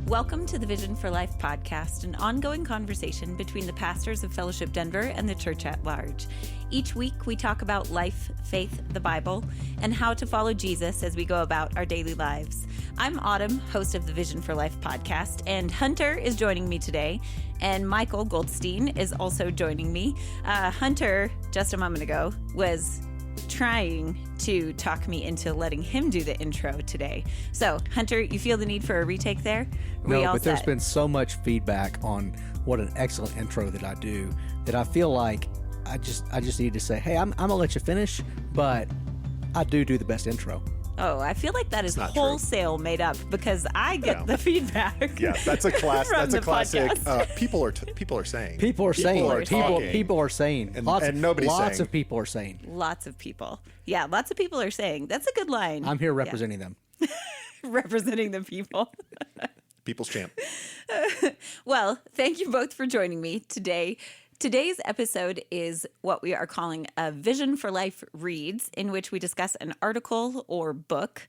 Welcome to the Vision for Life podcast, an ongoing conversation between the pastors of Fellowship Denver and the church at large. Each week, we talk about life, faith, the Bible, and how to follow Jesus as we go about our daily lives. I'm Autumn, host of the Vision for Life podcast, and Hunter is joining me today, and Michael Goldstein is also joining me. Hunter, just a moment ago, was trying to talk me into letting him do the intro today. So, Hunter, you feel the need for a retake there? There's been so much feedback on what an excellent intro that I do that I feel like I just need to say, hey, I'm gonna let you finish, but I do the best intro. Oh, I feel like that is wholesale made up because I get the feedback. Yeah, that's a class. That's a classic. People are saying. People are saying. And Lots nobody's saying. of people are saying. Lots of people. Yeah, lots of people are saying. That's a good line. I'm here representing them. Representing the people. People's champ. Well, thank you both for joining me today. Today's episode is what we are calling a Vision for Life Reads, in which we discuss an article or book.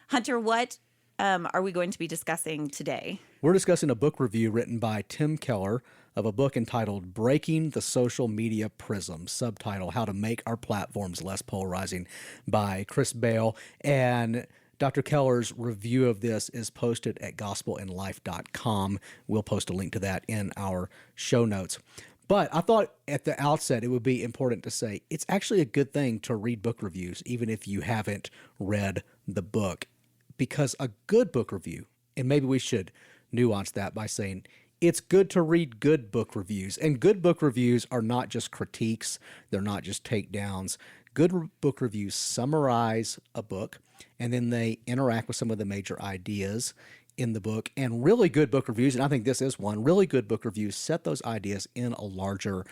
Hunter, what are we going to be discussing today? We're discussing a book review written by Tim Keller of a book entitled Breaking the Social Media Prism, subtitle How to Make Our Platforms Less Polarizing by Chris Bale. And Dr. Keller's review of this is posted at gospelinlife.com. We'll post a link to that in our show notes. But I thought at the outset it would be important to say it's actually a good thing to read book reviews, even if you haven't read the book, because a good book review, and maybe we should nuance that by saying it's good to read good book reviews. And good book reviews are not just critiques. They're not just takedowns. Good book reviews summarize a book, and then they interact with some of the major ideas in the book. And really good book reviews, and I think this is one, really good book reviews set those ideas in a larger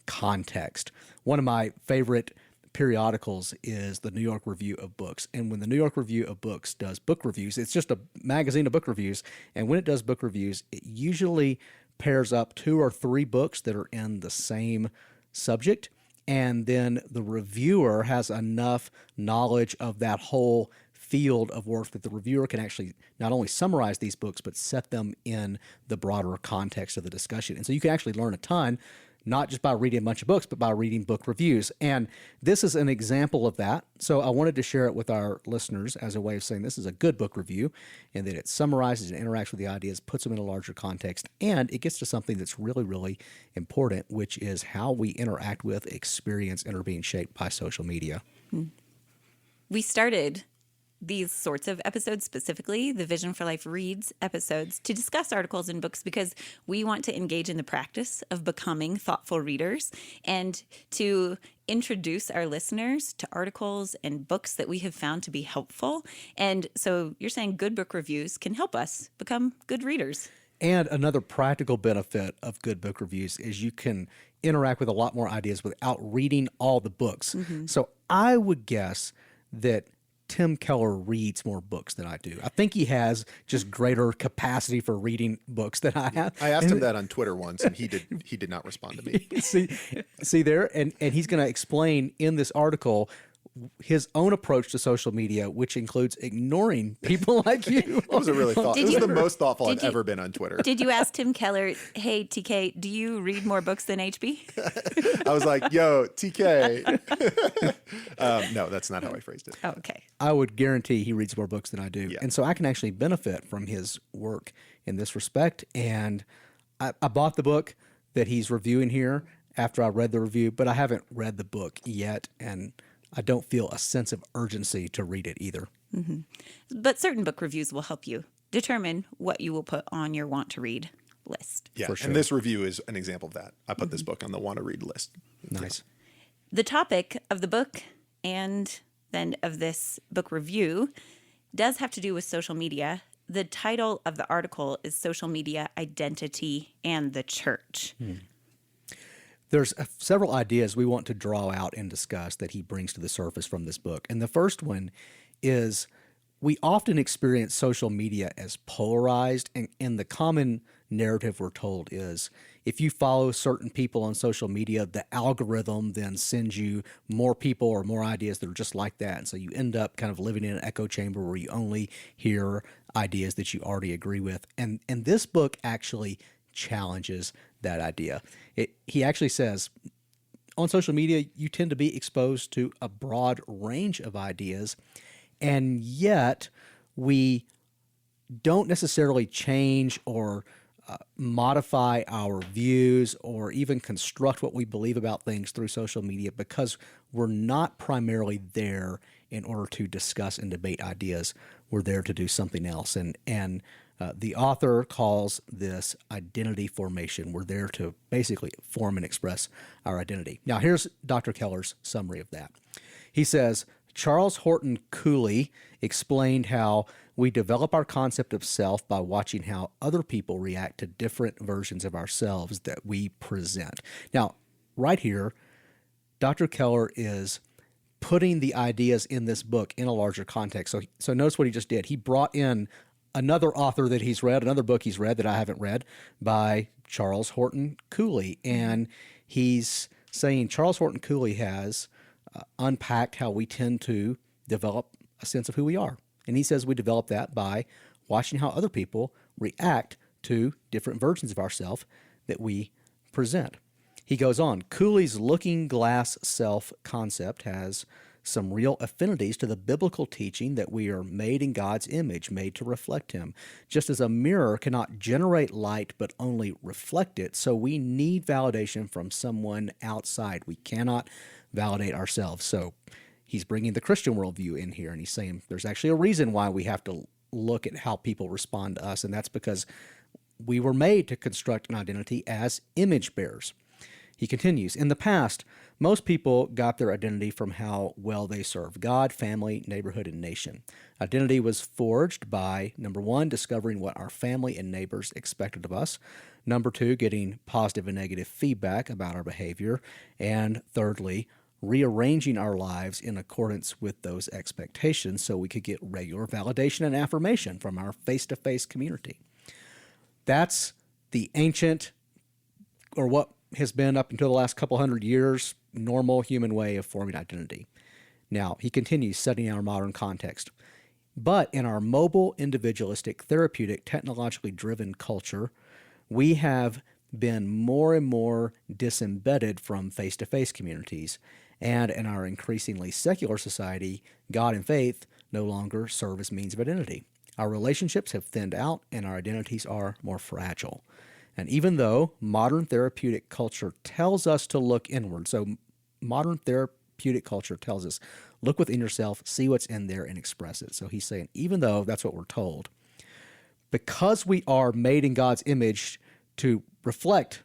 context. One of my favorite periodicals is the New York Review of Books. And when the New York Review of Books does book reviews, it's just a magazine of book reviews. And when it does book reviews, it usually pairs up 2 or 3 books that are in the same subject. And then the reviewer has enough knowledge of that whole field of work that the reviewer can actually not only summarize these books, but set them in the broader context of the discussion. And so you can actually learn a ton, not just by reading a bunch of books, but by reading book reviews. And this is an example of that. So I wanted to share it with our listeners as a way of saying this is a good book review, and that it summarizes and interacts with the ideas, puts them in a larger context, and it gets to something that's really, really important, which is how we interact with, experience, and are being shaped by social media. We started these sorts of episodes, specifically the Vision for Life Reads episodes, to discuss articles and books because we want to engage in the practice of becoming thoughtful readers and to introduce our listeners to articles and books that we have found to be helpful. And so you're saying good book reviews can help us become good readers. And another practical benefit of good book reviews is you can interact with a lot more ideas without reading all the books. Mm-hmm. So I would guess that Tim Keller reads more books than I do. I think he has just greater capacity for reading books than I have. I asked him that on Twitter once, and he did not respond to me. see there, and he's going to explain in this article his own approach to social media, which includes ignoring people like you. It was a really thoughtful. It was the most thoughtful I've ever been on Twitter. Did you ask Tim Keller, hey, TK, do you read more books than HB? I was like, yo, TK. No, that's not how I phrased it. Oh, okay. I would guarantee he reads more books than I do. Yeah. And so I can actually benefit from his work in this respect. And I bought the book that he's reviewing here after I read the review, but I haven't read the book yet. And I don't feel a sense of urgency to read it either. Mm-hmm. But certain book reviews will help you determine what you will put on your want to read list. Yeah, for sure. And this review is an example of that. I put this book on the want to read list. Nice. The topic of the book and then of this book review does have to do with social media. The title of the article is Social Media Identity and the Church. There's several ideas we want to draw out and discuss that he brings to the surface from this book. And the first one is we often experience social media as polarized, and the common narrative we're told is if you follow certain people on social media, the algorithm then sends you more people or more ideas that are just like that. And so you end up kind of living in an echo chamber where you only hear ideas that you already agree with. And this book actually challenges that idea. He actually says, on social media, you tend to be exposed to a broad range of ideas, and yet we don't necessarily change or modify our views or even construct what we believe about things through social media because we're not primarily there in order to discuss and debate ideas. We're there to do something else. And the author calls this identity formation. We're there to basically form and express our identity. Now, here's Dr. Keller's summary of that. He says, Charles Horton Cooley explained how we develop our concept of self by watching how other people react to different versions of ourselves that we present. Now, right here, Dr. Keller is putting the ideas in this book in a larger context. So notice what he just did. He brought in another author that he's read, another book he's read that I haven't read, by Charles Horton Cooley. And he's saying Charles Horton Cooley has unpacked how we tend to develop a sense of who we are. And he says we develop that by watching how other people react to different versions of ourselves that we present. He goes on, Cooley's looking glass self concept has some real affinities to the biblical teaching that we are made in God's image, made to reflect Him. Just as a mirror cannot generate light but only reflect it, so we need validation from someone outside. We cannot validate ourselves. So he's bringing the Christian worldview in here, and he's saying there's actually a reason why we have to look at how people respond to us, and that's because we were made to construct an identity as image bearers. He continues, in the past, most people got their identity from how well they served God, family, neighborhood, and nation. Identity was forged by, number one, discovering what our family and neighbors expected of us. Number two, getting positive and negative feedback about our behavior. And thirdly, rearranging our lives in accordance with those expectations so we could get regular validation and affirmation from our face-to-face community. That's the ancient, or what has been up until the last couple hundred years, normal human way of forming identity. Now, he continues studying our modern context. But in our mobile, individualistic, therapeutic, technologically driven culture, we have been more and more disembedded from face-to-face communities. And in our increasingly secular society, God and faith no longer serve as means of identity. Our relationships have thinned out and our identities are more fragile. And even though modern therapeutic culture tells us to look inward, so modern therapeutic culture tells us, look within yourself, see what's in there, and express it. So he's saying, even though that's what we're told, because we are made in God's image to reflect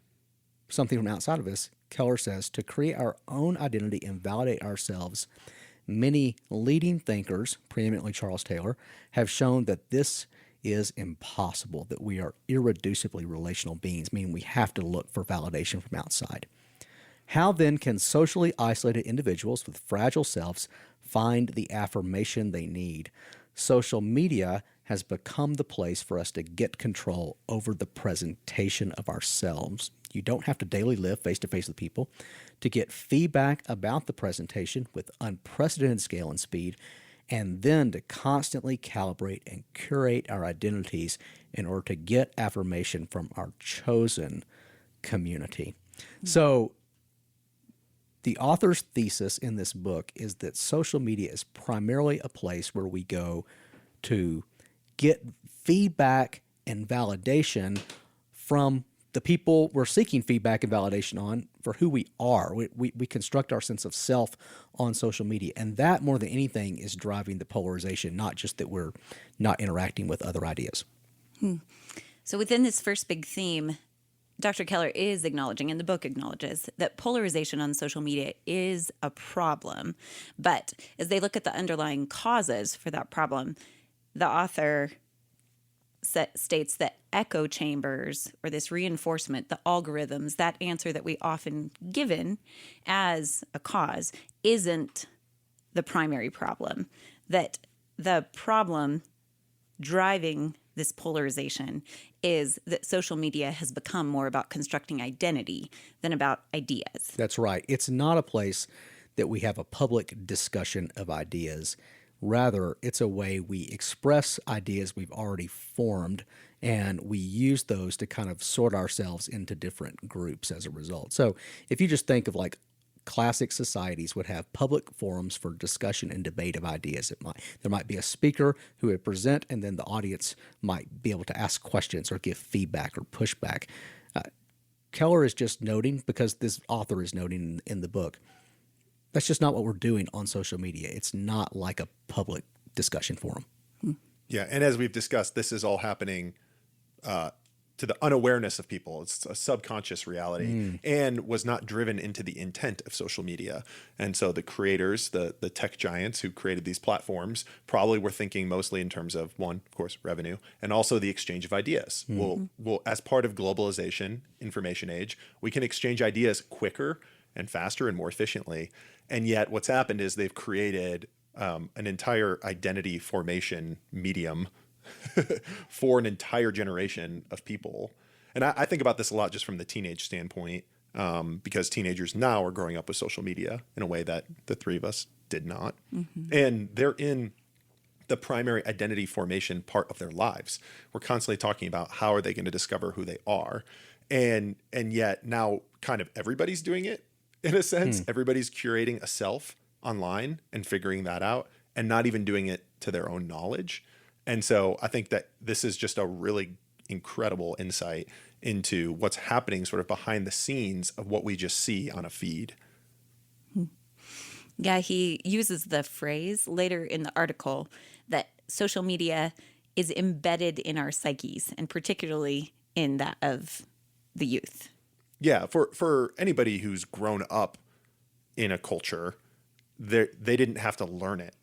something from outside of us, Keller says, to create our own identity and validate ourselves, many leading thinkers, preeminently Charles Taylor, have shown that this is impossible, that we are irreducibly relational beings, meaning we have to look for validation from outside. How then can socially isolated individuals with fragile selves find the affirmation they need? Social media has become the place for us to get control over the presentation of ourselves. You don't have to daily live face-to-face with people to get feedback about the presentation with unprecedented scale and speed, and then to constantly calibrate and curate our identities in order to get affirmation from our chosen community. So the author's thesis in this book is that social media is primarily a place where we go to get feedback and validation from the people we're seeking feedback and validation on for who we are. We construct our sense of self on social media. And that, more than anything, is driving the polarization, not just that we're not interacting with other ideas. So within this first big theme, Dr. Keller is acknowledging, and the book acknowledges, that polarization on social media is a problem. But as they look at the underlying causes for that problem, the author states that echo chambers, or this reinforcement, the algorithms, that answer that we often given as a cause, isn't the primary problem. That the problem driving this polarization is that social media has become more about constructing identity than about ideas. That's right. It's not a place that we have a public discussion of ideas. Rather, it's a way we express ideas we've already formed, and we use those to kind of sort ourselves into different groups as a result. So if you just think of like classic societies would have public forums for discussion and debate of ideas. There might be a speaker who would present, and then the audience might be able to ask questions or give feedback or pushback. Keller is just noting, because this author is noting in the book, that's just not what we're doing on social media. It's not like a public discussion forum. Yeah, and as we've discussed, this is all happening to the unawareness of people. It's a subconscious reality and was not driven into the intent of social media. And so the creators, the tech giants who created these platforms probably were thinking mostly in terms of, one, of course, revenue, and also the exchange of ideas. We'll, as part of globalization, information age, we can exchange ideas quicker and faster and more efficiently. And yet what's happened is they've created an entire identity formation medium for an entire generation of people. And I think about this a lot just from the teenage standpoint, because teenagers now are growing up with social media in a way that the three of us did not. And they're in the primary identity formation part of their lives. We're constantly talking about how are they going to discover who they are. And yet now kind of everybody's doing it in a sense. Everybody's curating a self online and figuring that out, and not even doing it to their own knowledge. And so I think that this is just a really incredible insight into what's happening sort of behind the scenes of what we just see on a feed. Yeah, he uses the phrase later in the article that social media is embedded in our psyches, and particularly in that of the youth. Yeah, for anybody who's grown up in a culture, they didn't have to learn it.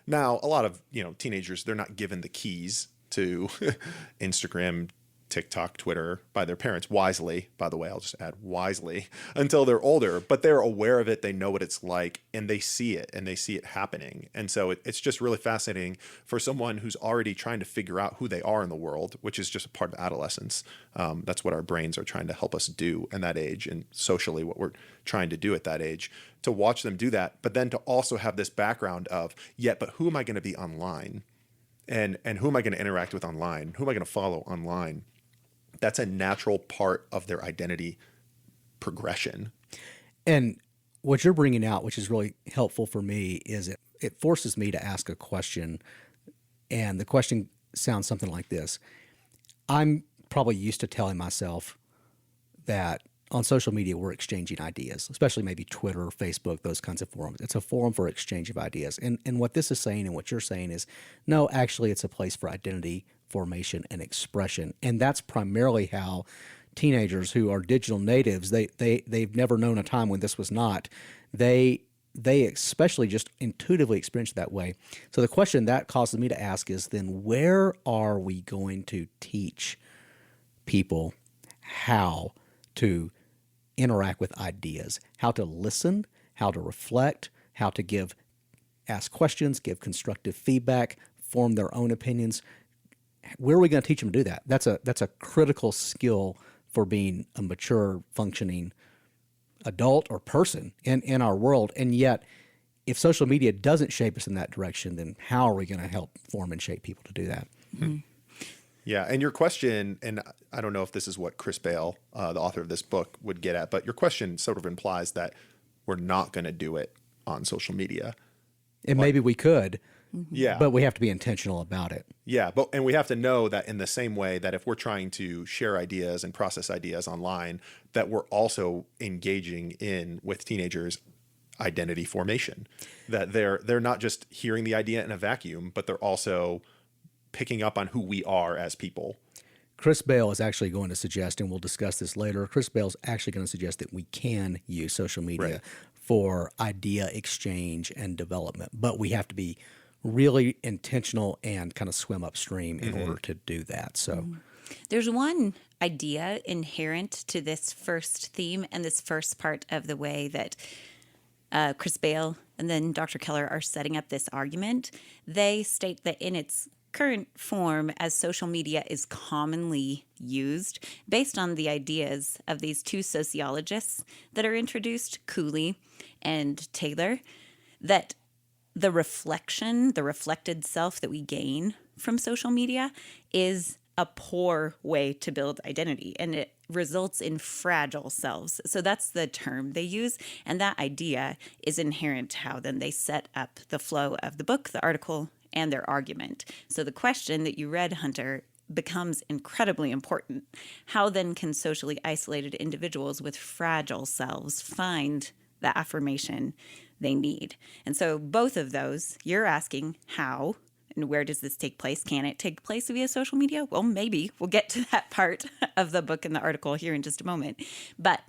Now, a lot of teenagers, they're not given the keys to Instagram, TikTok, Twitter by their parents wisely. By the way, I'll just add wisely until they're older, but they're aware of it. They know what it's like, and they see it, and they see it happening. And so it's just really fascinating for someone who's already trying to figure out who they are in the world, which is just a part of adolescence. That's what our brains are trying to help us do in that age, and socially what we're trying to do at that age, to watch them do that, but then to also have this background of, but who am I going to be online? And who am I going to interact with online? Who am I going to follow online? That's a natural part of their identity progression. And what you're bringing out, which is really helpful for me, is it forces me to ask a question. And the question sounds something like this. I'm probably used to telling myself that on social media, we're exchanging ideas, especially maybe Twitter, Facebook, those kinds of forums. It's a forum for exchange of ideas. And what this is saying and what you're saying is, no, actually, it's a place for identity formation and expression. And that's primarily how teenagers who are digital natives, they've never known a time when this was not. They especially just intuitively experience it that way. So the question that causes me to ask is then, where are we going to teach people how to interact with ideas, how to listen, how to reflect, how to ask questions, give constructive feedback, form their own opinions? Where are we going to teach them to do that? That's a critical skill for being a mature, functioning adult or person in our world. And yet, if social media doesn't shape us in that direction, then how are we going to help form and shape people to do that? Yeah, and your question, and I don't know if this is what Chris Bale, the author of this book, would get at, but your question sort of implies that we're not going to do it on social media. And maybe we could, yeah, but we have to be intentional about it. Yeah, and we have to know that in the same way that if we're trying to share ideas and process ideas online, that we're also engaging with teenagers identity formation, that they're not just hearing the idea in a vacuum, but they're also picking up on who we are as people. Chris Bale is actually going to suggest, and we'll discuss this later, Chris Bale's actually going to suggest that we can use social media for idea exchange and development, but we have to be really intentional and kind of swim upstream in order to do that. So there's one idea inherent to this first theme and this first part of the way that Chris Bale and then Dr. Keller are setting up this argument. They state that in its current form as social media is commonly used, based on the ideas of these two sociologists that are introduced, Cooley and Taylor, that the reflection, the reflected self that we gain from social media is a poor way to build identity, and it results in fragile selves. So that's the term they use, and that idea is inherent to how then they set up the flow of the book, the article, and their argument. So the question that you read, Hunter, becomes incredibly important. How then can socially isolated individuals with fragile selves find the affirmation they need? And so both of those, you're asking how and where does this take place? Can it take place via social media? Well, maybe. We'll get to that part of the book and the article here in just a moment. But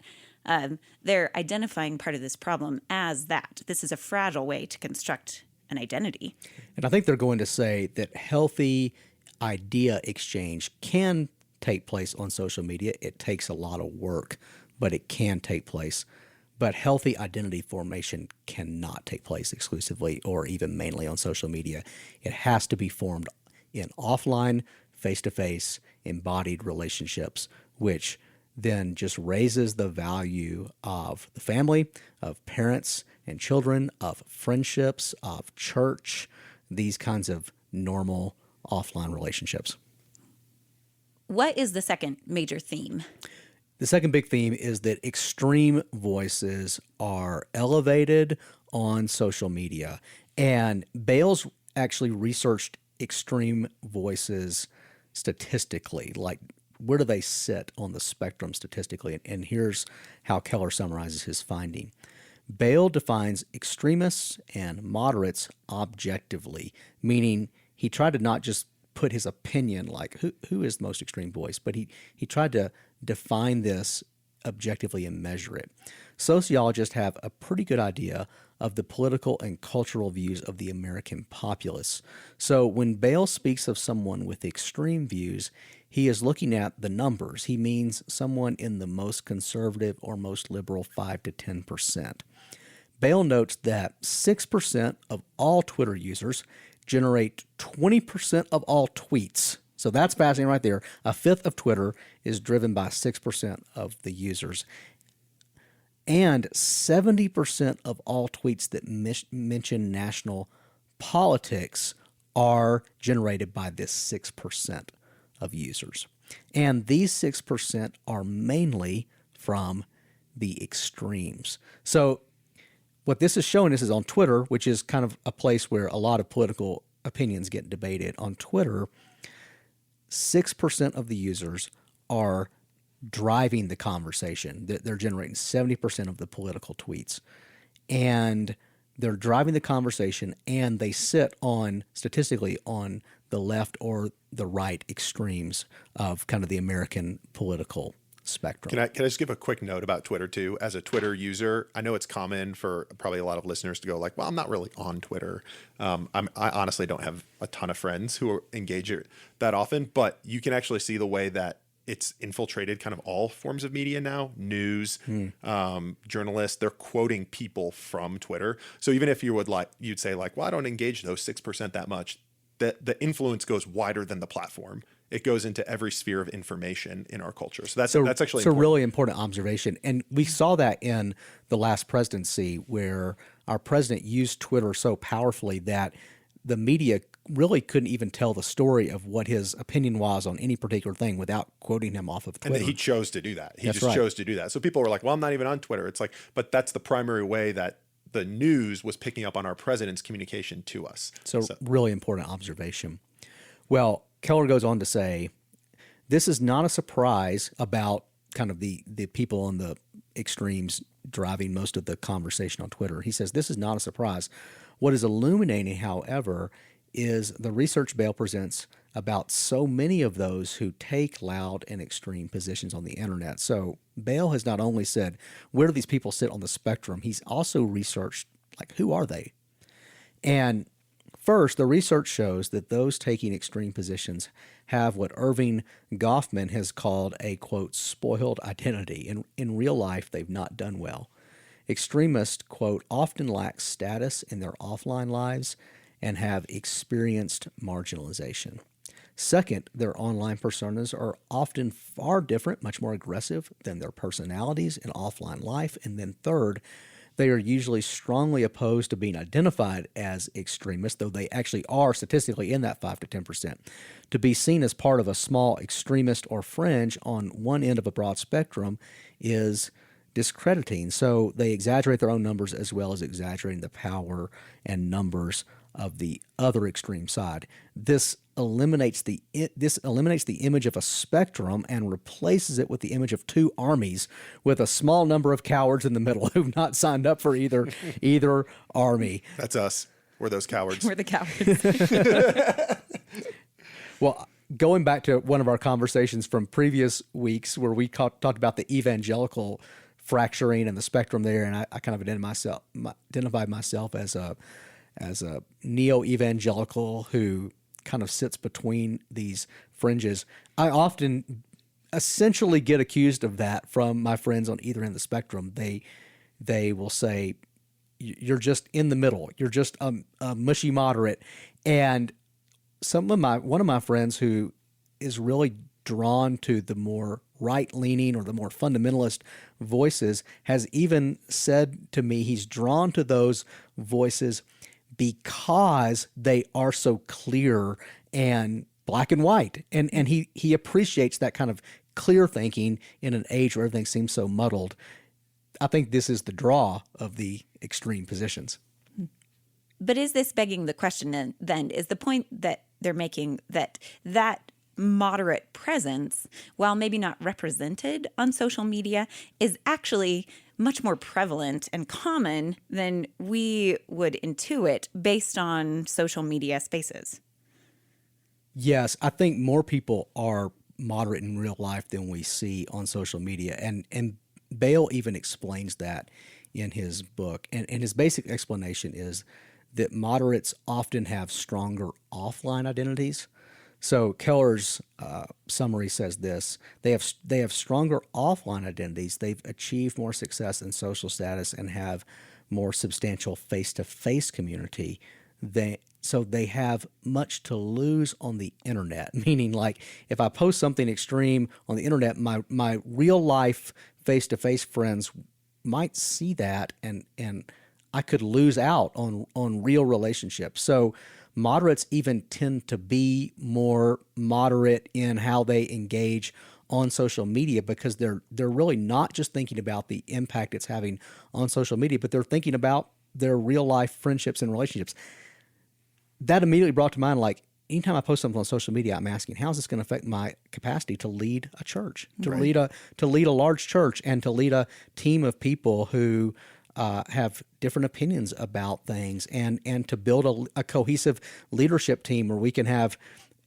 they're identifying part of this problem as that. This is a fragile way to construct an identity. And I think they're going to say that healthy idea exchange can take place on social media. It takes a lot of work, but it can take place. But healthy identity formation cannot take place exclusively or even mainly on social media. It has to be formed in offline, face-to-face, embodied relationships, which then just raises the value of the family, of parents and children, of friendships, of church, these kinds of normal offline relationships. What is the second major theme? The second big theme is that extreme voices are elevated on social media. And Bales actually researched extreme voices statistically, like where do they sit on the spectrum statistically? And here's how Keller summarizes his finding. Bale defines extremists and moderates objectively, meaning he tried to not just put his opinion, like who is the most extreme voice, but he tried to define this objectively and measure it. Sociologists have a pretty good idea of the political and cultural views of the American populace. So when Bale speaks of someone with extreme views, he is looking at the numbers. He means someone in the most conservative or most liberal 5 to 10%. Bale notes that 6% of all Twitter users generate 20% of all tweets. So that's fascinating right there. A fifth of Twitter is driven by 6% of the users. And 70% of all tweets that mention national politics are generated by this 6% of users. And these 6% are mainly from the extremes. So what this is showing us is on Twitter, which is kind of a place where a lot of political opinions get debated. On Twitter, 6% of the users are driving the conversation. They're generating 70% of the political tweets. And they're driving the conversation, and they sit on, statistically, on the left or the right extremes of kind of the American political spectrum. Can I just give a quick note about Twitter too? As a Twitter user, I know it's common for probably a lot of listeners to go like, well, I'm not really on Twitter. I honestly don't have a ton of friends who engage it that often, but you can actually see the way that it's infiltrated kind of all forms of media now, news, journalists, they're quoting people from Twitter. So even if you'd say like, well, I don't engage those 6% that much, the influence goes wider than the platform. It goes into every sphere of information in our culture. So that's actually a really important observation. And we saw that in the last presidency where our president used Twitter so powerfully that the media really couldn't even tell the story of what his opinion was on any particular thing without quoting him off of Twitter. And he chose to do that. He That's just right. chose to do that. So people were like, well, I'm not even on Twitter. It's like, but that's the primary way that the news was picking up on our president's communication to us. So really important observation. Well, Keller goes on to say, this is not a surprise about kind of the people on the extremes driving most of the conversation on Twitter. He says, this is not a surprise. What is illuminating, however, is the research Bale presents about so many of those who take loud and extreme positions on the internet. So Bale has not only said, where do these people sit on the spectrum? He's also researched, like, who are they? And first, the research shows that those taking extreme positions have what Irving Goffman has called a, quote, spoiled identity. In real life, they've not done well. Extremists, quote, often lack status in their offline lives and have experienced marginalization. Second, their online personas are often far different, much more aggressive than their personalities in offline life. And then third, they are usually strongly opposed to being identified as extremists, though they actually are statistically in that 5 to 10%. To be seen as part of a small extremist or fringe on one end of a broad spectrum is discrediting. So they exaggerate their own numbers as well as exaggerating the power and numbers of the other extreme side. This eliminates the image of a spectrum and replaces it with the image of two armies with a small number of cowards in the middle who've not signed up for either army. That's us. We're those cowards. We're the cowards. Well, going back to one of our conversations from previous weeks where we talked about the evangelical fracturing and the spectrum there, and I kind of identified myself as a neo-evangelical who kind of sits between these fringes. I often essentially get accused of that from my friends on either end of the spectrum. They will say, you're just in the middle. You're just a mushy moderate. And one of my friends who is really drawn to the more right-leaning or the more fundamentalist voices has even said to me he's drawn to those voices because they are so clear and black and white. And he appreciates that kind of clear thinking in an age where everything seems so muddled. I think this is the draw of the extreme positions. But is this begging the question then, is the point that they're making that moderate presence, while maybe not represented on social media, is actually much more prevalent and common than we would intuit based on social media spaces? Yes, I think more people are moderate in real life than we see on social media. And Bale even explains that in his book. And his basic explanation is that moderates often have stronger offline identities. So Keller's summary says this: they have stronger offline identities. They've achieved more success in social status and have more substantial face-to-face community. So they have much to lose on the internet. Meaning, like, if I post something extreme on the internet, my real life face-to-face friends might see that, and I could lose out on real relationships. So moderates even tend to be more moderate in how they engage on social media because they're really not just thinking about the impact it's having on social media, but they're thinking about their real life friendships and relationships. That immediately brought to mind, like, anytime I post something on social media, I'm asking, how is this going to affect my capacity to lead a church, to lead a large church, and to lead a team of people who have different opinions about things, and to build a cohesive leadership team where we can have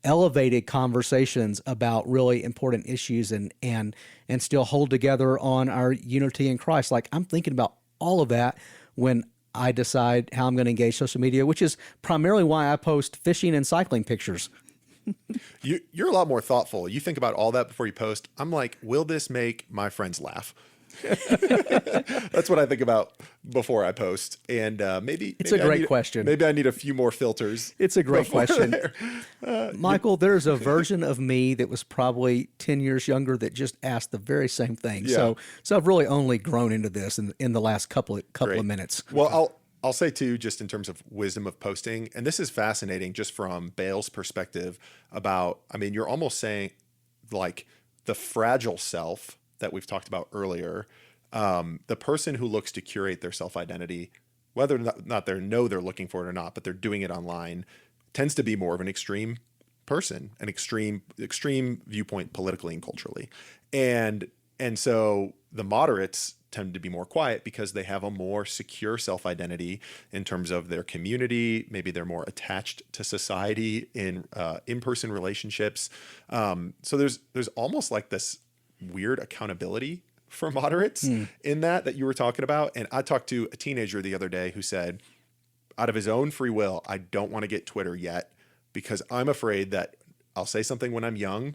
elevated conversations about really important issues and still hold together on our unity in Christ. Like, I'm thinking about all of that when I decide how I'm going to engage social media, which is primarily why I post fishing and cycling pictures. You're a lot more thoughtful. You think about all that before you post. I'm like, will this make my friends laugh? That's what I think about before I post. And maybe it's a great question. Maybe I need a few more filters. It's a great question. Michael, there's a version of me that was probably 10 years younger that just asked the very same thing. Yeah. So I've really only grown into this in the last couple of minutes. Well, I'll say too, just in terms of wisdom of posting, and this is fascinating just from Bale's perspective about, I mean, you're almost saying like the fragile self that we've talked about earlier, the person who looks to curate their self-identity, whether or not they're looking for it or not, but they're doing it online, tends to be more of an extreme person, an extreme viewpoint politically and culturally. And so the moderates tend to be more quiet because they have a more secure self-identity in terms of their community. Maybe they're more attached to society in in-person relationships. So there's almost like this weird accountability for moderates in that you were talking about. And I talked to a teenager the other day who said, out of his own free will, I don't want to get Twitter yet because I'm afraid that I'll say something when I'm young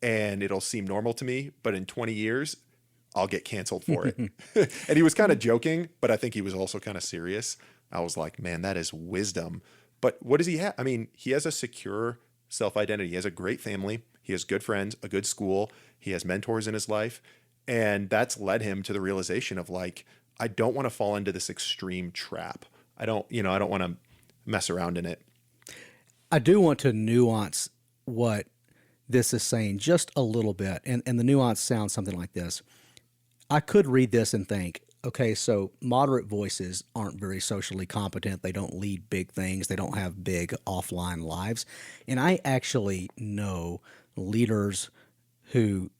and it'll seem normal to me, but in 20 years, I'll get canceled for it. And he was kind of joking, but I think he was also kind of serious. I was like, man, that is wisdom But what does he have? I mean, he has a secure self-identity. He has a great family. He has good friends, a good school. He has mentors in his life. And that's led him to the realization of like, I don't want to fall into this extreme trap. I don't want to mess around in it. I do want to nuance what this is saying just a little bit. And the nuance sounds something like this. I could read this and think, okay, so moderate voices aren't very socially competent. They don't lead big things. They don't have big offline lives. And I actually know leaders who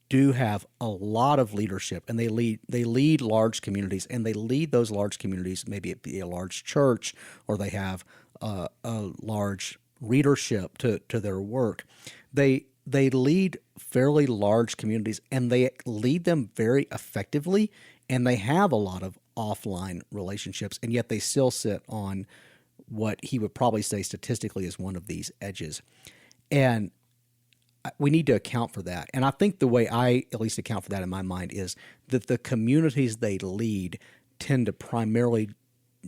do have a lot of leadership, and they lead large communities, and they lead those large communities. Maybe it be a large church, or they have a large readership to their work. They lead fairly large communities, and they lead them very effectively, and they have a lot of offline relationships, and yet they still sit on what he would probably say statistically is one of these edges. And we need to account for that. And I think the way I at least account for that in my mind is that the communities they lead tend to primarily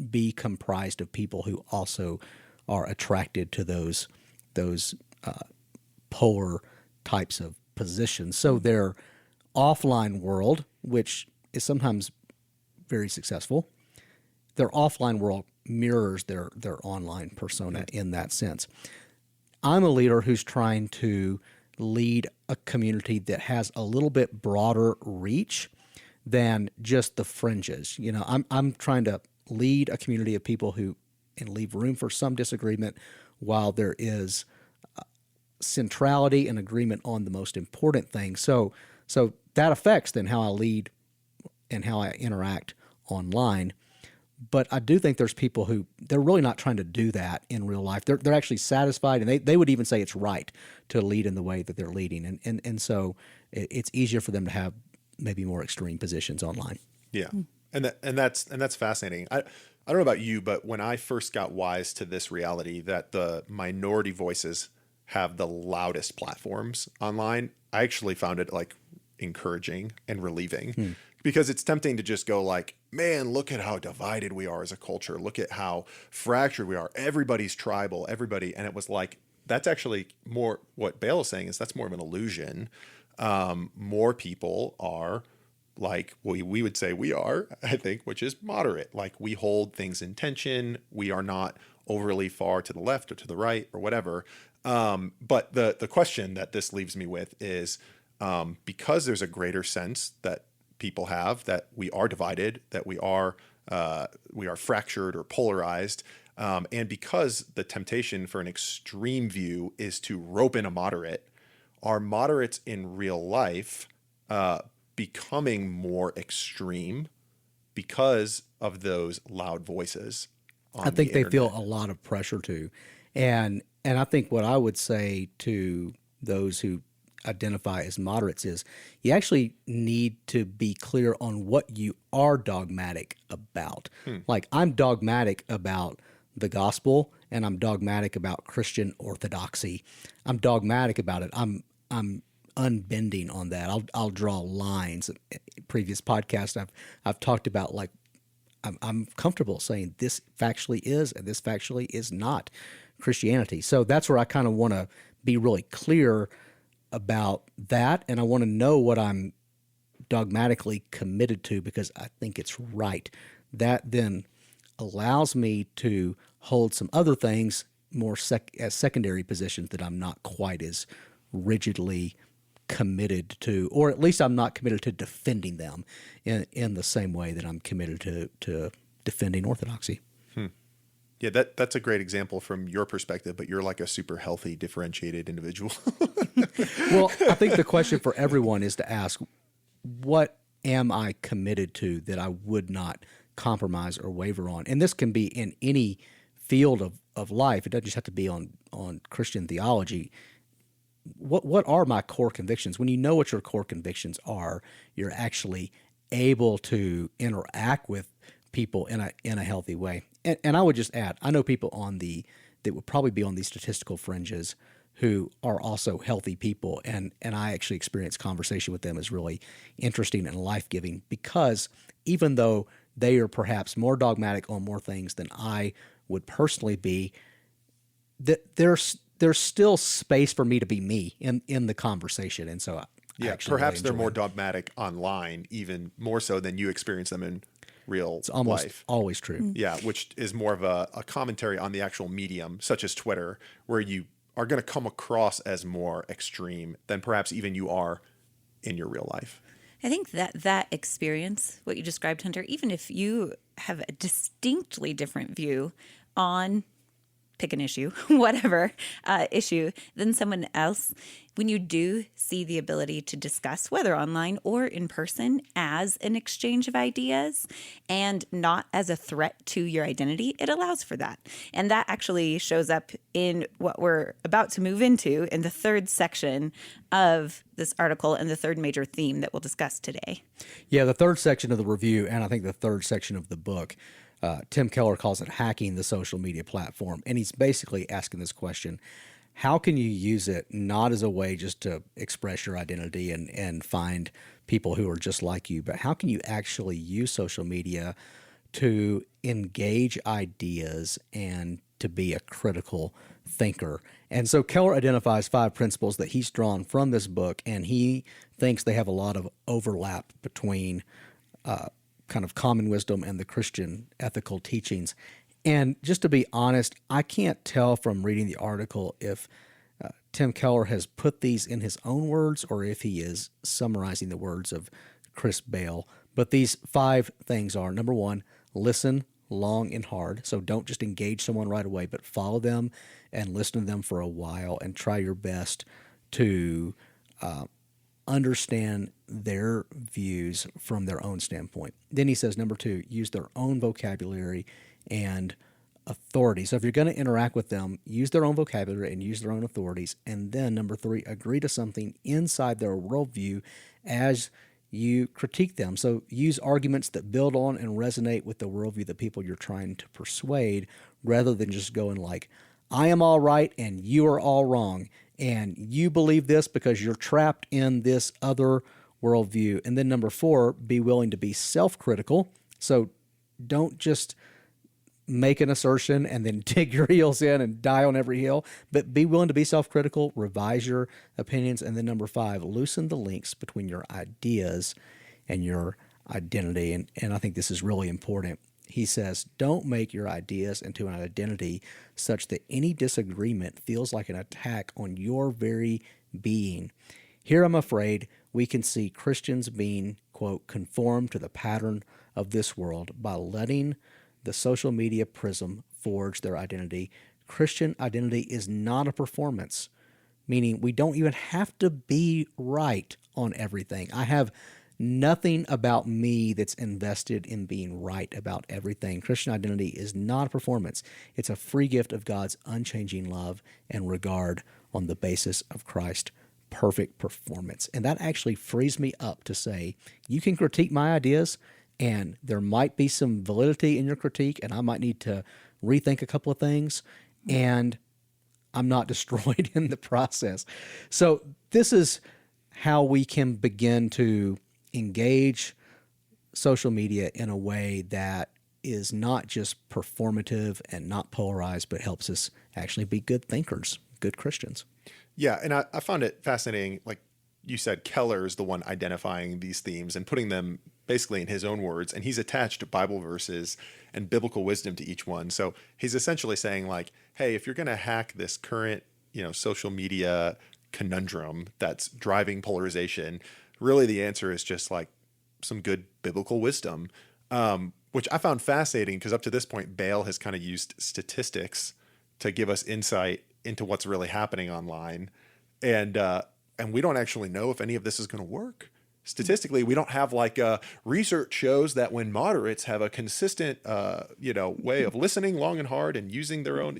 be comprised of people who also are attracted to those polar types of positions. So their offline world, which is sometimes very successful, their offline world mirrors their online persona in that sense. I'm a leader who's trying to lead a community that has a little bit broader reach than just the fringes. You know, I'm trying to lead a community of people who and leave room for some disagreement while there is centrality and agreement on the most important thing. So that affects then how I lead and how I interact online. But I do think there's people who they're really not trying to do that in real life. They're actually satisfied, and they would even say it's right to lead in the way that they're leading. And so it's easier for them to have maybe more extreme positions online. Yeah. And that's fascinating. I don't know about you, but when I first got wise to this reality that the minority voices have the loudest platforms online, I actually found it like encouraging and relieving. Because it's tempting to just go like, man, look at how divided we are as a culture. Look at how fractured we are. Everybody's tribal, everybody. And it was like, that's actually more what Bale is saying is that's more of an illusion. More people are like we would say we are, I think, which is moderate. Like we hold things in tension. We are not overly far to the left or to the right or whatever. But the question that this leaves me with is because there's a greater sense that people have that we are divided, that we are fractured or polarized, and because the temptation for an extreme view is to rope in a moderate, are moderates in real life becoming more extreme because of those loud voices on I think the they feel internet? a lot of pressure too. And I think what I would say to those who identify as moderates is you actually need to be clear on what you are dogmatic about. Like I'm dogmatic about the gospel and I'm dogmatic about Christian orthodoxy. I'm dogmatic about it. I'm unbending on that. I'll draw lines. Previous podcasts I've talked about like I'm comfortable saying this factually is and this factually is not Christianity. So that's where I kind of want to be really clear about that, and I want to know what I'm dogmatically committed to because I think it's right. That then allows me to hold some other things more as secondary positions that I'm not quite as rigidly committed to, or at least I'm not committed to defending them in the same way that I'm committed to defending orthodoxy. Yeah, that's a great example from your perspective, but you're like a super healthy, differentiated individual. Well, I think the question for everyone is to ask, what am I committed to that I would not compromise or waver on? And this can be in any field of life. It doesn't just have to be on Christian theology. What are my core convictions? When you know what your core convictions are, you're actually able to interact with people in a healthy way. And I would just add, I know people that would probably be on these statistical fringes who are also healthy people, and I actually experience conversation with them as really interesting and life-giving because even though they are perhaps more dogmatic on more things than I would personally be, there's still space for me to be me in the conversation, and so I actually perhaps really they're enjoy more them. dogmatic online, even more so than you experience them in real It's almost life. always true. Yeah, which is more of a commentary on the actual medium, such as Twitter, where you are going to come across as more extreme than perhaps even you are in your real life. I think that experience, what you described, Hunter, even if you have a distinctly different view on pick an issue, whatever issue, than someone else, when you do see the ability to discuss, whether online or in person, as an exchange of ideas and not as a threat to your identity, it allows for that. And that actually shows up in what we're about to move into in the third section of this article and the third major theme that we'll discuss today. Yeah, the third section of the review, and I think the third section of the book, Tim Keller calls it hacking the social media platform. And he's basically asking this question: how can you use it not as a way just to express your identity and find people who are just like you, but how can you actually use social media to engage ideas and to be a critical thinker? And so Keller identifies 5 principles that he's drawn from this book, and he thinks they have a lot of overlap between kind of common wisdom and the Christian ethical teachings. And just to be honest, I can't tell from reading the article if Tim Keller has put these in his own words or if he is summarizing the words of Chris Bale. But these 5 things are: number 1, listen long and hard. So don't just engage someone right away, but follow them and listen to them for a while and try your best to understand their views from their own standpoint. Then he says, number 2, use their own vocabulary and authority. So if you're going to interact with them, use their own vocabulary and use their own authorities. And then number 3, agree to something inside their worldview as you critique them. So use arguments that build on and resonate with the worldview of the people you're trying to persuade, rather than just going like, I am all right and you are all wrong, and you believe this because you're trapped in this other worldview. And then number 4, be willing to be self-critical. So don't just make an assertion and then dig your heels in and die on every hill, but be willing to be self-critical, revise your opinions. And then number 5, loosen the links between your ideas and your identity. And I think this is really important. He says, don't make your ideas into an identity such that any disagreement feels like an attack on your very being. Here, I'm afraid we can see Christians being, quote, conformed to the pattern of this world by letting the social media prism forge their identity. Christian identity is not a performance, meaning we don't even have to be right on everything. I have nothing about me that's invested in being right about everything. Christian identity is not a performance. It's a free gift of God's unchanging love and regard on the basis of Christ's perfect performance. And that actually frees me up to say, you can critique my ideas, and there might be some validity in your critique, and I might need to rethink a couple of things, and I'm not destroyed in the process. So this is how we can begin to engage social media in a way that is not just performative and not polarized, but helps us actually be good thinkers, good Christians. Yeah, and I found it fascinating. Like you said, Keller is the one identifying these themes and putting them basically in his own words, and he's attached Bible verses and biblical wisdom to each one. So he's essentially saying like, hey, if you're going to hack this current, social media conundrum that's driving polarization, really the answer is just like some good biblical wisdom, which I found fascinating because up to this point, Bale has kind of used statistics to give us insight into what's really happening online. And we don't actually know if any of this is going to work. Statistically, we don't have like research shows that when moderates have a consistent, way of listening long and hard and using their own,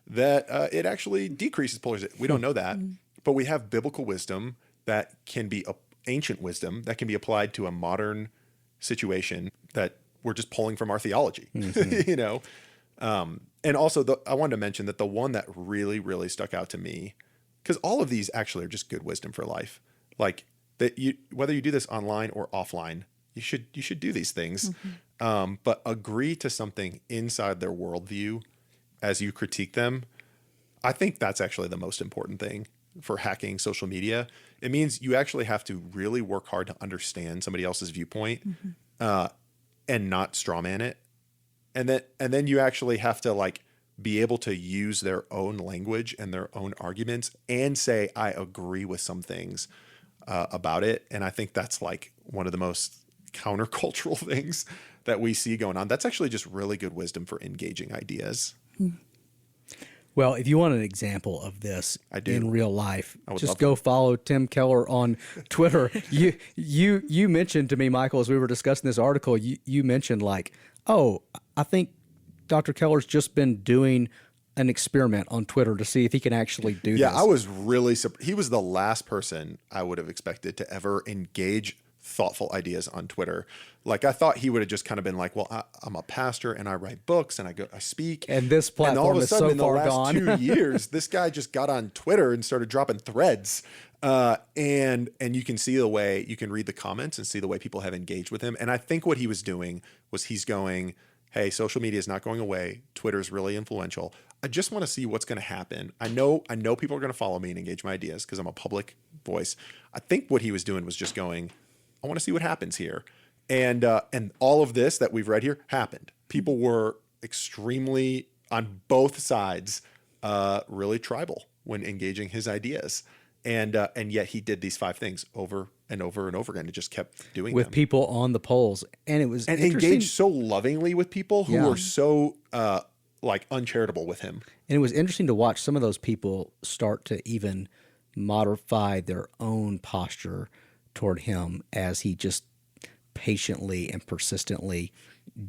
that it actually decreases polarization. We don't know that, but we have biblical wisdom that can be ancient wisdom that can be applied to a modern situation that we're just pulling from our theology, And also, I wanted to mention that the one that really, really stuck out to me, because all of these actually are just good wisdom for life. Like that, whether you do this online or offline, you should do these things, but agree to something inside their worldview as you critique them. I think that's actually the most important thing for hacking social media. It means you actually have to really work hard to understand somebody else's viewpoint, and not strawman it. And then you actually have to like be able to use their own language and their own arguments and say, I agree with some things about it. And I think that's like one of the most countercultural things that we see going on. That's actually just really good wisdom for engaging ideas. Well, if you want an example of this in real life, just go follow Tim Keller on Twitter. You mentioned to me, Michael, as we were discussing this article, you mentioned like, oh, I think Dr. Keller's just been doing an experiment on Twitter to see if he can actually do this. Yeah, I was really surprised. He was the last person I would have expected to ever engage thoughtful ideas on Twitter. Like I thought he would have just kind of been like, well, I'm a pastor and I write books and I speak. And this platform all of a is sudden, so in the far last gone. 2 years, this guy just got on Twitter and started dropping threads. And you can see the way, you can read the comments and see the way people have engaged with him. And I think what he was doing was he's going, hey, social media is not going away. Twitter is really influential. I just want to see what's going to happen. I know people are going to follow me and engage my ideas because I'm a public voice. I think what he was doing was just going, I want to see what happens here. And all of this that we've read here happened. People were extremely, on both sides, really tribal when engaging his ideas. And yet he did these 5 things over and over and over again. It just kept doing with them. people on the polls. And it was engaged so lovingly with people who Yeah. were so like uncharitable with him. And it was interesting to watch some of those people start to even modify their own posture toward him as he just patiently and persistently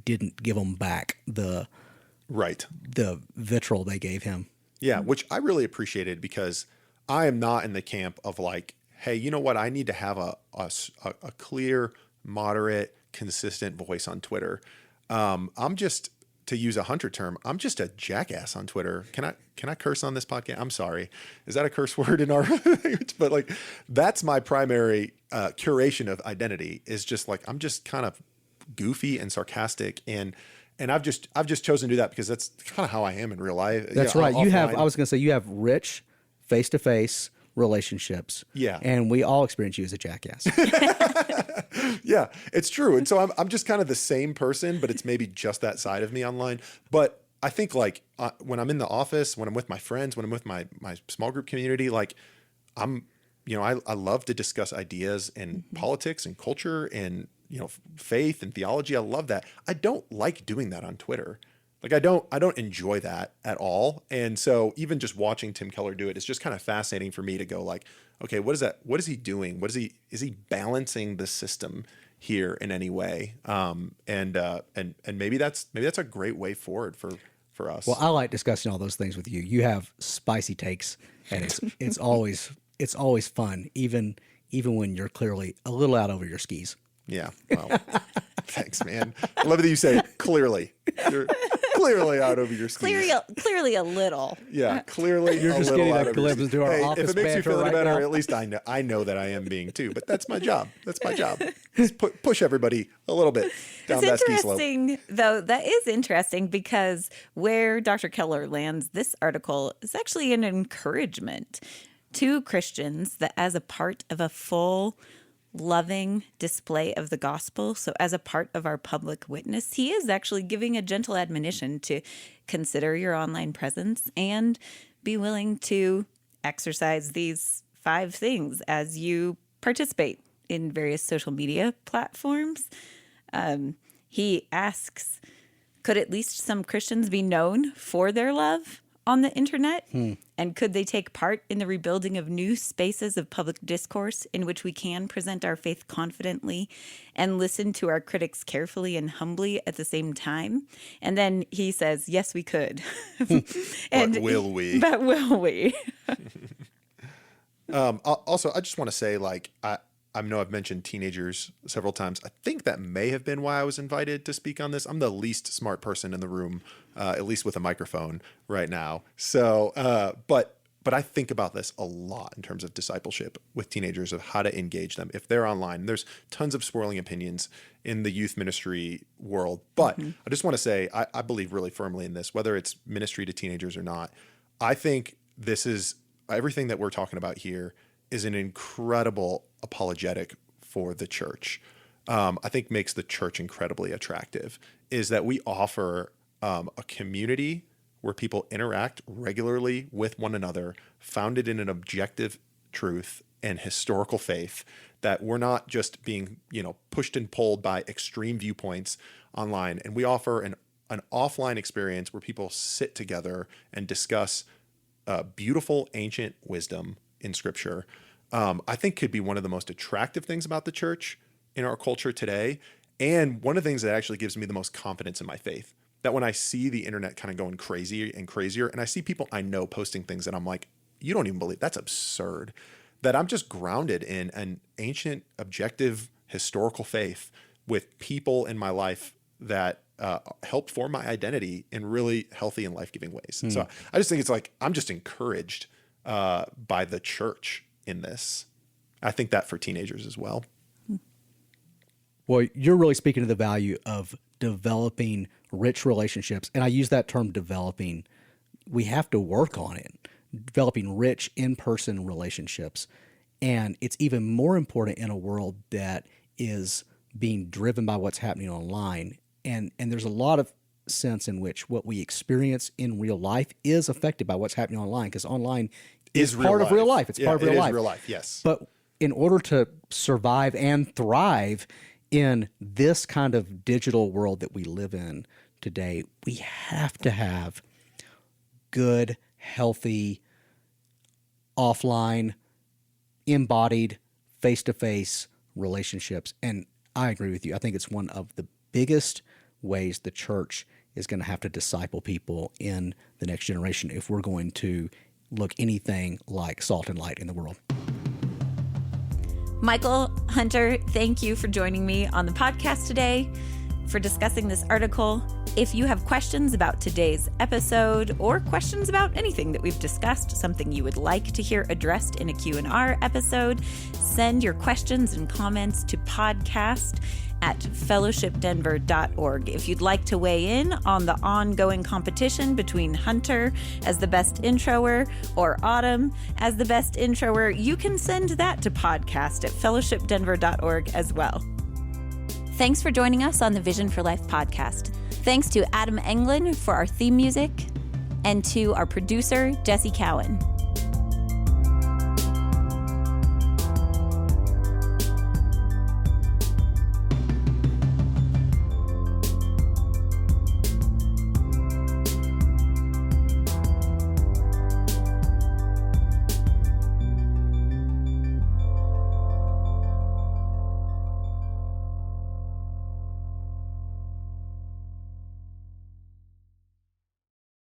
didn't give them back the vitriol they gave him. Yeah, which I really appreciated because I am not in the camp of like, hey, you know what? I need to have a clear, moderate, consistent voice on Twitter. I'm just, to use a Hunter term, I'm just a jackass on Twitter. Can I curse on this podcast? I'm sorry. Is that a curse word in our language? But like, that's my primary curation of identity is just like, I'm just kind of goofy and sarcastic and I've just chosen to do that because that's kind of how I am in real life. That's right. I was going to say you have rich face-to-face relationships. Yeah. And we all experience you as a jackass. Yeah, it's true. And so I'm just kind of the same person, but it's maybe just that side of me online. But I think like when I'm in the office, when I'm with my friends, when I'm with my small group community, like I love to discuss ideas and politics and culture and, faith and theology. I love that. I don't like doing that on Twitter. Like I don't enjoy that at all. And so even just watching Tim Keller do it is just kind of fascinating for me to go like, okay, what is that? What is he doing? Is he balancing the system here in any way? And maybe that's a great way forward for us. Well, I like discussing all those things with you. You have spicy takes and it's always fun, even when you're clearly a little out over your skis. Yeah. Well, thanks, man. I love that you say clearly. You're clearly out over your skis. Clearly a little. Yeah, clearly You're just getting a glimpse into our office. If it makes you feel any right better, now. at least I know that I am being too. But that's my job. Just push everybody a little bit down that ski slope. It's interesting, though. That is interesting because where Dr. Keller lands this article is actually an encouragement to Christians that as a part of a full, loving display of the gospel, so as a part of our public witness, he is actually giving a gentle admonition to consider your online presence and be willing to exercise these 5 things as you participate in various social media platforms. He asks, could at least some Christians be known for their love on the internet? And could they take part in the rebuilding of new spaces of public discourse in which we can present our faith confidently and listen to our critics carefully and humbly at the same time? And then he says, yes, we could. But will we? But will we? Also, I just want to say, like, I know I've mentioned teenagers several times. I think that may have been why I was invited to speak on this. I'm the least smart person in the room, at least with a microphone right now. So, but I think about this a lot in terms of discipleship with teenagers, of how to engage them if they're online. There's tons of swirling opinions in the youth ministry world. But I just want to say, I believe really firmly in this, whether it's ministry to teenagers or not. I think this is everything that we're talking about here is an incredible apologetic for the church. I think makes the church incredibly attractive is that we offer a community where people interact regularly with one another, founded in an objective truth and historical faith, that we're not just being, pushed and pulled by extreme viewpoints online. And we offer an offline experience where people sit together and discuss beautiful ancient wisdom in Scripture. I think could be one of the most attractive things about the church in our culture today. And one of the things that actually gives me the most confidence in my faith, that when I see the internet kind of going crazier and crazier, and I see people I know posting things that I'm like, you don't even believe, that's absurd, that I'm just grounded in an ancient, objective, historical faith with people in my life that help form my identity in really healthy and life-giving ways. So I just think it's like, I'm just encouraged by the church in this. I think that for teenagers as well. Well, you're really speaking to the value of developing rich relationships. And I use that term developing. We have to work on it, developing rich in-person relationships. And it's even more important in a world that is being driven by what's happening online. And there's a lot of sense in which what we experience in real life is affected by what's happening online, because online is part of real life. It's part of real life. It is real life, yes. But in order to survive and thrive in this kind of digital world that we live in today, we have to have good, healthy, offline, embodied, face-to-face relationships. And I agree with you. I think it's one of the biggest ways the church is going to have to disciple people in the next generation if we're going to look anything like salt and light in the world. Michael, Hunter, thank you for joining me on the podcast today, for discussing this article. If you have questions about today's episode or questions about anything that we've discussed, something you would like to hear addressed in a Q&R episode, send your questions and comments to podcast@fellowshipdenver.org. If you'd like to weigh in on the ongoing competition between Hunter as the best introer or Autumn as the best introer, you can send that to podcast@fellowshipdenver.org as well. Thanks for joining us on the Vision for Life podcast. Thanks to Adam Englund for our theme music and to our producer, Jesse Cowan.